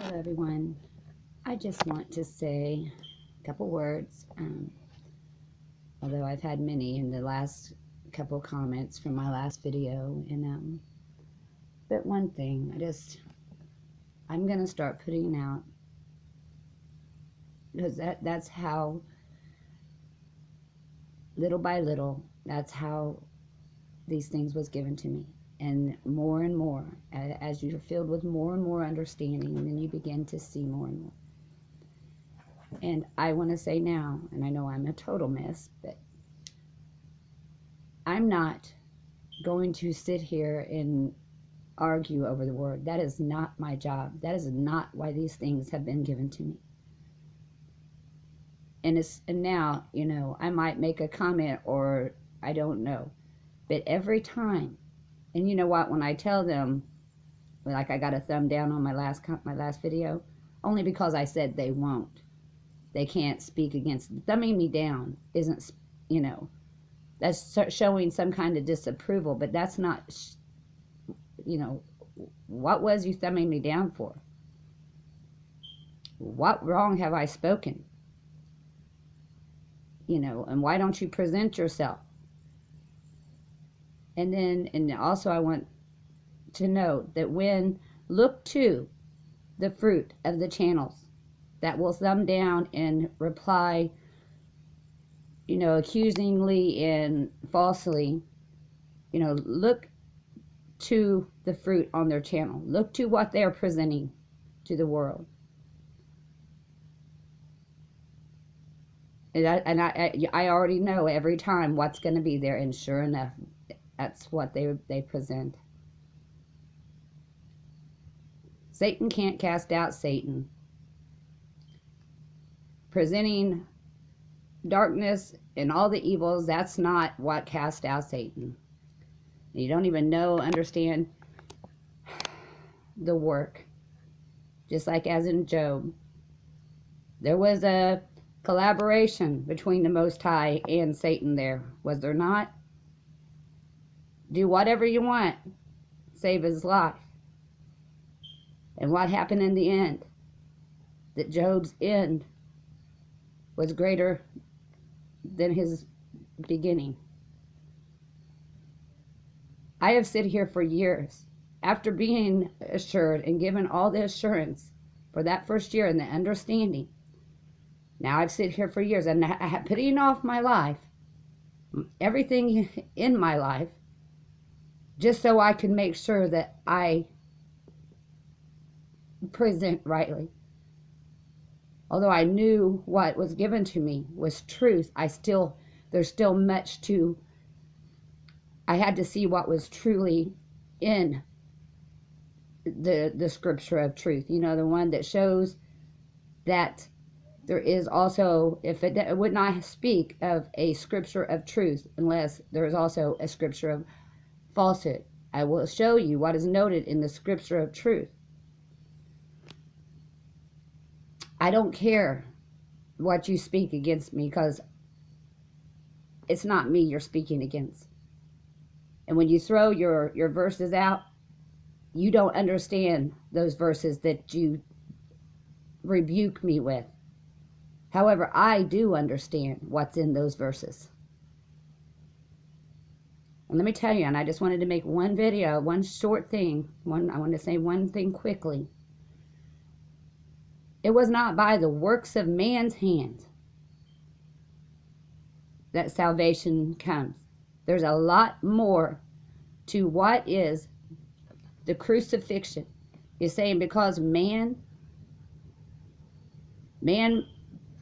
Hello, everyone. I just want to say a couple words, although I've had many in the last couple comments from my last video. But one thing, I'm going to start putting out, because that's how, little by little, that's how these things was given to me. And more, as you're filled with more and more understanding, and then you begin to see more and more. And I want to say now, and I know I'm a total mess, but I'm not going to sit here and argue over the word. That is not my job. That is not why these things have been given to me. And now, I might make a comment, or I don't know. But every time, and you know what, when I tell them, like I got a thumb down on my last video, only because I said they won't. They can't speak against. Thumbing me down isn't, that's showing some kind of disapproval, but that's not, what was you thumbing me down for? What wrong have I spoken? And why don't you present yourself? And also I want to note that look to the fruit of the channels that will thumb down and reply, accusingly and falsely, look to the fruit on their channel. Look to what they're presenting to the world. And I already know every time what's going to be there, and sure enough, that's what they present. Satan can't cast out Satan. Presenting darkness and all the evils, that's not what cast out Satan. You don't even understand the work. Just like as in Job, there was a collaboration between the Most High and Satan there, was there not? Do whatever you want, save his life. And what happened in the end? That Job's end was greater than his beginning. I have sat here for years, after being assured and given all the assurance for that first year and the understanding. Now I've sat here for years, and I have putting off my life, everything in my life, just so I can make sure that I present rightly. Although I knew what was given to me was truth, there's still much I had to see what was truly in the scripture of truth. The one that shows that there is also, if it would not speak of a scripture of truth unless there is also a scripture of falsehood. I will show you what is noted in the scripture of truth. I don't care what you speak against me, because it's not me you're speaking against. And when you throw your verses out, you don't understand those verses that you rebuke me with. However, I do understand what's in those verses. And let me tell you, and I just wanted to make one video, one short thing. I want to say one thing quickly. It was not by the works of man's hand that salvation comes. There's a lot more to what is the crucifixion. You're saying because man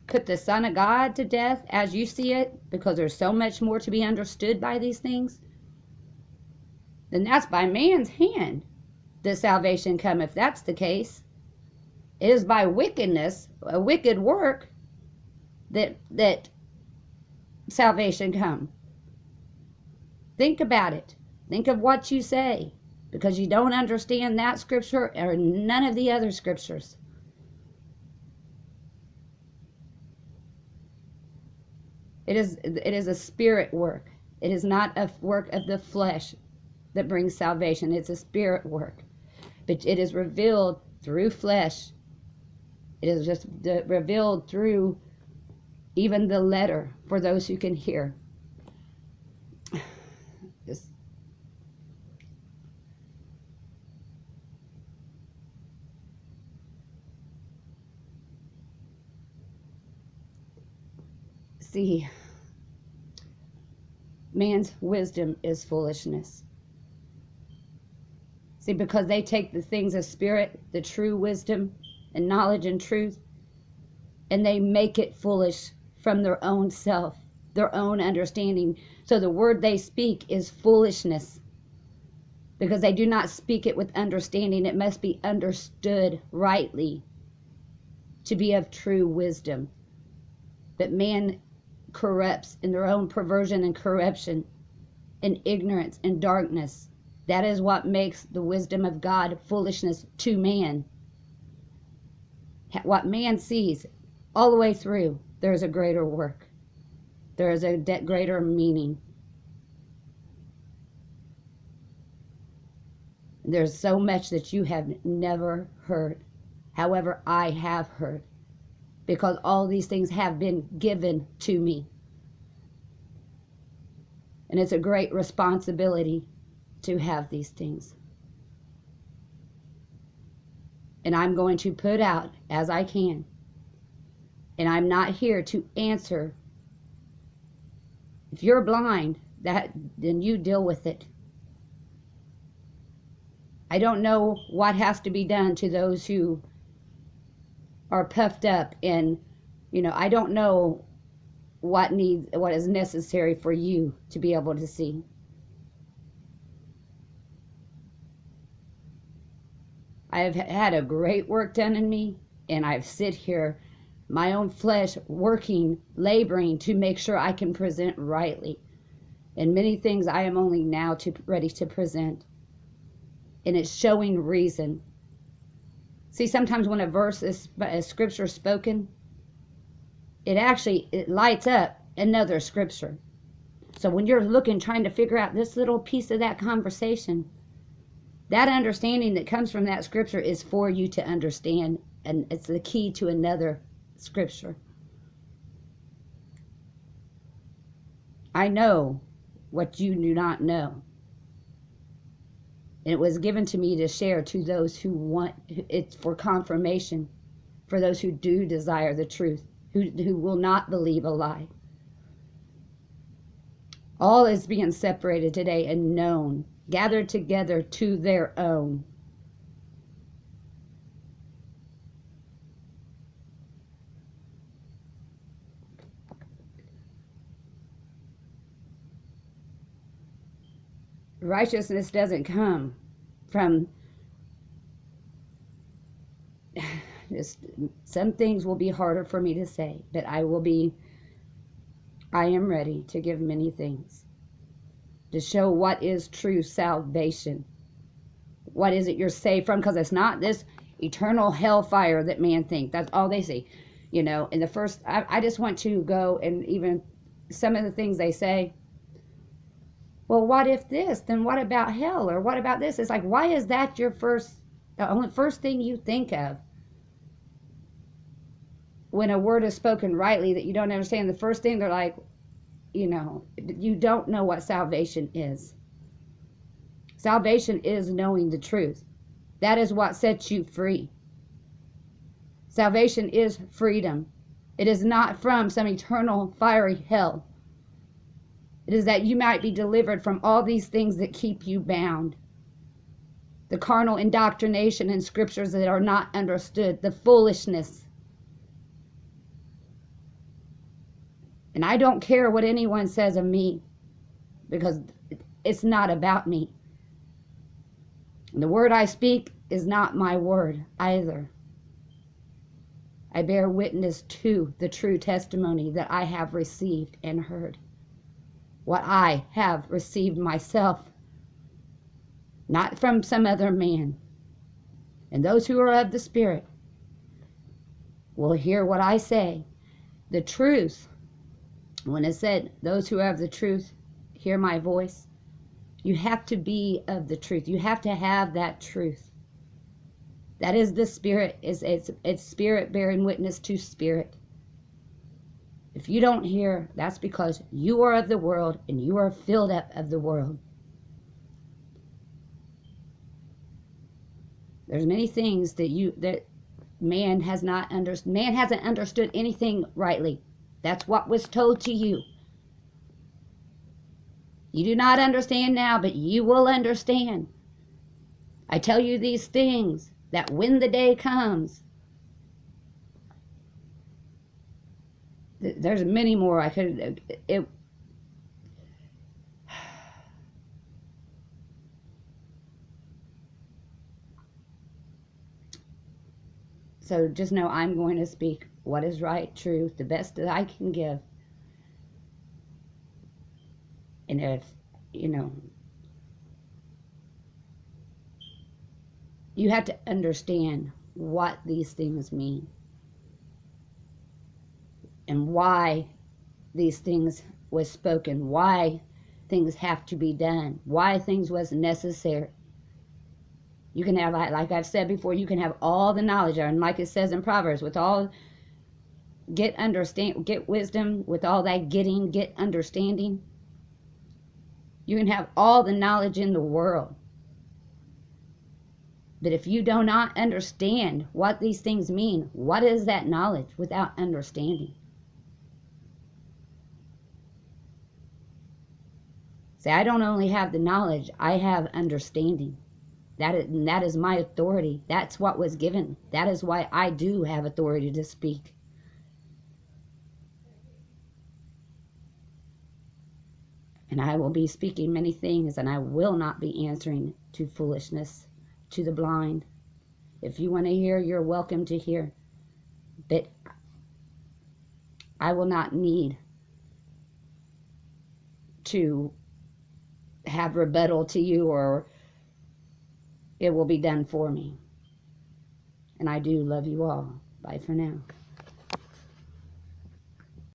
put the Son of God to death as you see it, because there's so much more to be understood by these things, then that's by man's hand that salvation come. If that's the case, it is by wickedness, a wicked work, that salvation come. Think about it. Think of what you say, because you don't understand that scripture or none of the other scriptures. It is a spirit work. It is not a work of the flesh that brings salvation. It's a spirit work. But it is revealed through flesh It is just revealed through even the letter for those who can hear. Just see, man's wisdom is foolishness. See, because they take the things of spirit, the true wisdom and knowledge and truth, and they make it foolish from their own self, their own understanding. So the word they speak is foolishness, because they do not speak it with understanding. It must be understood rightly to be of true wisdom. But man corrupts in their own perversion and corruption and ignorance and darkness. That is what makes the wisdom of God foolishness to man. What man sees all the way through, there is a greater work. There is a greater meaning. There's so much that you have never heard. However, I have heard, because all these things have been given to me. And it's a great responsibility to have these things. And I'm going to put out as I can. And I'm not here to answer. If you're blind, then you deal with it. I don't know what has to be done to those who are puffed up, and I don't know what is necessary for you to be able to see. I have had a great work done in me, and I've sit here, my own flesh, working, laboring to make sure I can present rightly. And many things I am only now ready to present. And it's showing reason. See, sometimes when a scripture is spoken, it lights up another scripture. So when you're trying to figure out this little piece of that conversation, that understanding that comes from that scripture is for you to understand, and it's the key to another scripture. I know what you do not know. And it was given to me to share to those who want, it's for confirmation, for those who do desire the truth, who will not believe a lie. All is being separated today and known, gathered together to their own. Righteousness doesn't come from just, some things will be harder for me to say, but I am ready to give many things to show what is true salvation. What is it you're saved from? Because it's not this eternal hellfire that man thinks. That's all they see. In the first, I just want to go, and even some of the things they say, well, what if this? Then what about hell? Or what about this? It's like, why is that the only first thing you think of? When a word is spoken rightly that you don't understand, the first thing they're like, you don't know what salvation is. Salvation is knowing the truth. That is what sets you free. Salvation is freedom. It is not from some eternal fiery hell. It is that you might be delivered from all these things that keep you bound. The carnal indoctrination in scriptures that are not understood. The foolishness. And I don't care what anyone says of me, because it's not about me. The word I speak is not my word either. I bear witness to the true testimony that I have received and heard. What I have received myself, not from some other man. And those who are of the Spirit will hear what I say. The truth, when it said, those who have the truth hear my voice, you have to be of the truth. You have to have that truth. That is the spirit. It's spirit bearing witness to spirit. If you don't hear, that's because you are of the world and you are filled up of the world. There's many things that man hasn't understood anything rightly. That's what was told to you. You do not understand now, but you will understand. I tell you these things that when the day comes, there's many more I could. So just know I'm going to speak what is right, true, the best that I can give. And if, you have to understand what these things mean and why these things was spoken, why things have to be done, why things was necessary. You can have, like I've said before, you can have all the knowledge, and like it says in Proverbs, get wisdom, with all that getting, get understanding. You can have all the knowledge in the world. But if you do not understand what these things mean, what is that knowledge without understanding? See, I don't only have the knowledge, I have understanding. That is my authority. That's what was given. That is why I do have authority to speak. And I will be speaking many things, and I will not be answering to foolishness, to the blind. If you want to hear, you're welcome to hear. But I will not need to have rebuttal to you, or it will be done for me. And I do love you all. Bye for now.